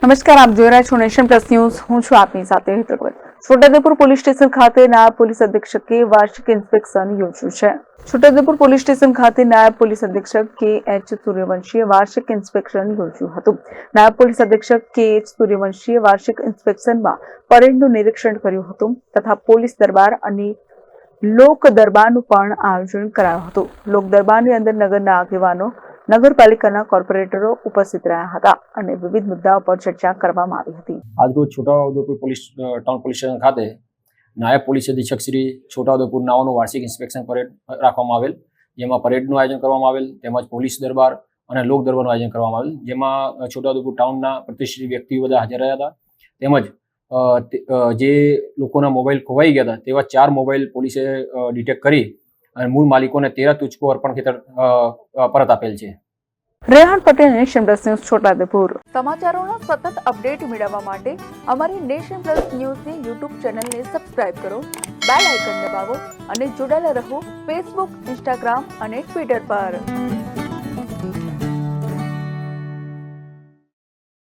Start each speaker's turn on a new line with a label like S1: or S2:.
S1: નમસ્કાર, આપ જોઈ રહ્યા છો નેશન પ્લસ ન્યૂઝ. હું છું આપની સાથે હેતલ ભગત. છોટાઉદેપુર પોલીસ સ્ટેશન ખાતે નાયબ પોલીસ અધિક્ષકે વાર્ષિક ઇન્સ્પેક્શન યોજ્યું છે. છોટાઉદેપુર પોલીસ સ્ટેશન ખાતે નાયબ પોલીસ અધિક્ષક કે.એચ. સૂર્યવંશીએ વાર્ષિક ઇન્સ્પેક્શન યોજ્યું હતું. નાયબ પોલીસ અધિક્ષક કે.એચ. સૂર્યવંશીએ વાર્ષિક ઇન્સ્પેક્શનમાં પરેડનું નિરીક્ષણ કર્યું હતું તથા પોલીસ દરબાર અને લોક દરબારનું પણ આયોજન કરાયું હતું. લોક દરબારની અંદર નગરના આગેવાનો, નગરપાલિકાના કોર્પોરેટરો ઉપસ્થિત રહ્યા હતા અને વિવિધ મુદ્દાઓ પર ચર્ચા કરવામાં આવી હતી.
S2: આજરોજ છોટાઉદેપુર ટાઉન પોલીસ સ્ટેશન ખાતે નાયબ પોલીસ અધિક્ષક શ્રી છોટાઉદેપુર નાઓનું વાર્ષિક ઇન્સ્પેક્શન પરેડ રાખવામાં આવેલ, જેમાં પરેડનું આયોજન કરવામાં આવેલ તેમજ પોલીસ દરબાર અને લોક દરબારનું આયોજન કરવામાં આવેલ, જેમાં છોટાઉદેપુર ટાઉનના પ્રતિષ્ઠિત વ્યક્તિઓ બધા હાજર રહ્યા હતા. તેમજ જે લોકોના મોબાઈલ ખોવાઈ ગયા હતા તેવા 4 મોબાઈલ પોલીસે ડિટેક્ટ કરી અને મૂળ માલિકોને 13 તુચકો અર્પણ ખેતર પરત આપેલ છે.
S1: Rehan Patel, nation plus news, Chhota Udepur. સમાચારોના સતત અપડેટ મેળવવા માટે અમારી નેશન પ્લસ ન્યૂઝની યુટ્યુબ ચેનલને સબસ્ક્રાઇબ કરો, બેલ આઇકન દબાવો અને જોડાયેલા રહો ફેસબુક, ઇન્સ્ટાગ્રામ અને ટ્વિટર પર.